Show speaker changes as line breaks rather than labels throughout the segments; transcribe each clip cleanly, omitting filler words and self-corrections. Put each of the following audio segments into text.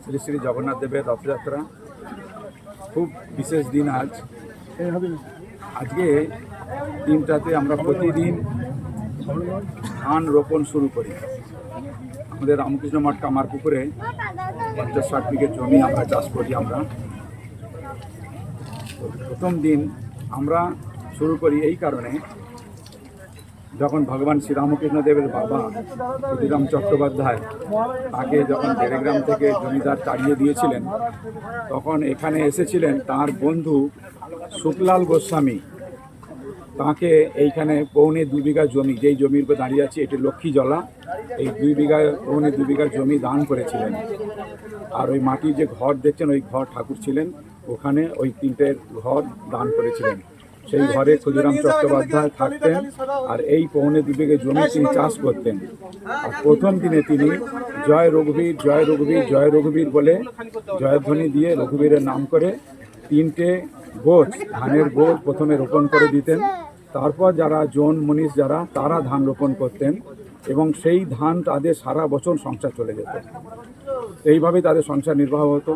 শ্রী শ্রী জগন্নাথ দেবের রথযাত্রা খুব বিশেষ দিন আজ। আজকে দিনটাতে আমরা প্রতিদিন ধান রোপণ শুরু করি। আমাদের রামকৃষ্ণ মঠ কামারপুকুরে 50-60 বিঘে জমি আমরা চাষ করি। আমরা প্রথম দিন আমরা শুরু করি এই কারণে, যখন ভগবান শ্রীরামকৃষ্ণ দেবের বাবা ক্ষুদিরাম চট্টোপাধ্যায় তাকে যখন টেলিগ্রাম থেকে জমিদার তাড়িয়ে দিয়েছিলেন, তখন এখানে এসেছিলেন তার বন্ধু শুকলাল গোস্বামী। তাকে এইখানে 2.25 বিঘা জমি, যেই জমির উপর দাঁড়িয়ে আছে এটি লক্ষ্মী জলা, এই 2.25 বিঘা জমি দান করেছিলেন। আর ওই মাটির যে ঘর দেখছেন, ওই ঘর ঠাকুর ছিলেন, ওখানে ওই 3টে ঘর দান করেছিলেন। সেই ঘরে ক্ষুদিরাম চট্টোপাধ্যায় থাকতেন, আর এই 2.25 বিঘা জমি তিনি চাষ করতেন। আর প্রথম দিনে তিনি জয় রঘুবীর জয় রঘুবীর জয় রঘুবীর বলে জয়ধ্বনি দিয়ে রঘুবীরের নাম করে 3টে গোছ, ধানের গোছ প্রথমে রোপণ করে দিতেন। তারপর যারা জন মনীষ যারা, তারা ধান রোপণ করতেন এবং সেই ধান তাদের সারা বছর সংসার চলে যেত। এইভাবেই তাদের সংসার নির্বাহ হতো,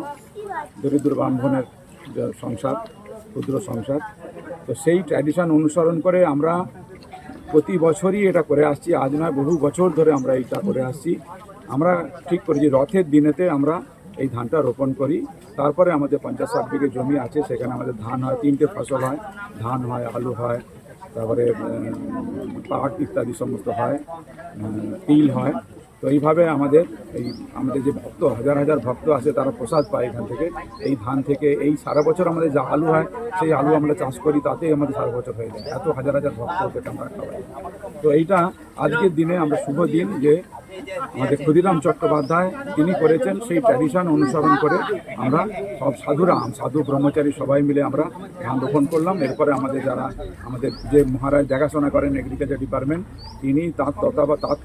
দরিদ্র ব্রাহ্মণের সংসার, ক্ষুদ্র সংসার। তো সেই ট্র্যাডিশন অনুসরণ করে আমরা প্রতি বছরই এটা করে আসছি। আজ নয়, বহু বছর ধরে আমরা এইটা করে আসছি। আমরা ঠিক করি যে রথের দিনেতে আমরা এই ধানটা রোপণ করি। তারপরে আমাদের 50-60 বিঘে জমি আছে, সেখানে আমাদের ধান হয়, 3টে ফসল হয়, ধান হয়, আলু হয়, তারপরে পাট ইত্যাদি সমস্ত হয়, তিল হয়। তো এইভাবে আমাদের যে ভক্ত, হাজার হাজার ভক্ত আছে, তারা প্রসাদ পায় এখান থেকে, এই ধান থেকে। এই সারা বছর আমাদের যা আলু হয়, সেই আলু আমরা চাষ করি, তাতেই আমাদের সারা বছর হয়ে যায়। এত হাজার হাজার ভক্তকে আমরা খাওয়াই। তো এইটা আজকের দিনে আমরা শুভ দিন, যে আমাদের ক্ষুদিরাম চট্টোপাধ্যায় তিনি করেছেন, সেই ট্র্যাডিশন অনুসরণ করে আমরা সব সাধু ব্রহ্মচারী সবাই মিলে আমরা ধান রোপণ করলাম। এরপরে আমাদের যে মহারাজ দেখাশোনা করেন এগ্রিকালচার ডিপার্টমেন্ট, তিনি তার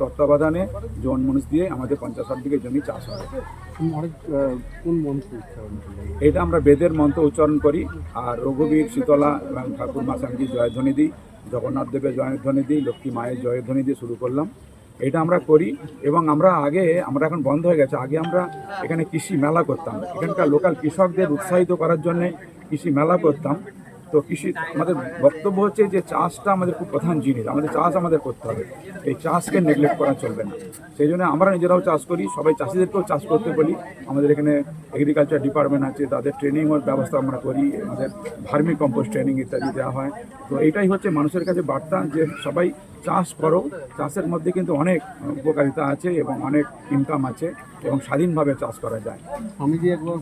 তত্ত্বাবধানে জন মানুষ দিয়ে আমাদের 50-60 বিঘে জমি চাষ হয়। এটা আমরা বেদের মন্ত্র উচ্চারণ করি, আর রঘুবীর, শীতলা এবং ঠাকুর মা স্বামীজির জয়ধ্বনি দিই, জগন্নাথ দেবের জয়ধ্বনি দিই, লক্ষ্মী মায়ের জয়ধ্বনি দিয়ে শুরু করলাম। এটা আমরা করি। এবং আমরা এখন বন্ধ হয়ে গেছে, আগে আমরা এখানে কৃষি মেলা করতাম। এখানকার লোকাল কৃষকদের উৎসাহিত করার জন্য কৃষি মেলা করতাম। তো আমাদের বক্তব্য হচ্ছে যে চাষটা আমাদের খুব প্রধান জিনিস, আমাদের চাষ আমাদের করতে হবে, এই চাষকে নেগলেক্ট করা চলবে না। সেই জন্য আমরা নিজেরাও চাষ করি, সবাই চাষিদেরকেও চাষ করতে বলি। আমাদের এখানে এগ্রিকালচার ডিপার্টমেন্ট আছে, তাদের ট্রেনিংয়ের ব্যবস্থা আমরা করি, আমাদের ভার্মি কম্পোস্ট ট্রেনিং ইত্যাদি দেওয়া হয়। তো এইটাই হচ্ছে মানুষের কাছে বার্তা, যে সবাই চাষ করো। চাষের মধ্যে কিন্তু অনেক উপকারিতা আছে এবং অনেক ইনকাম আছে, এবং স্বাধীনভাবে চাষ করা যায়। আমি যে একবার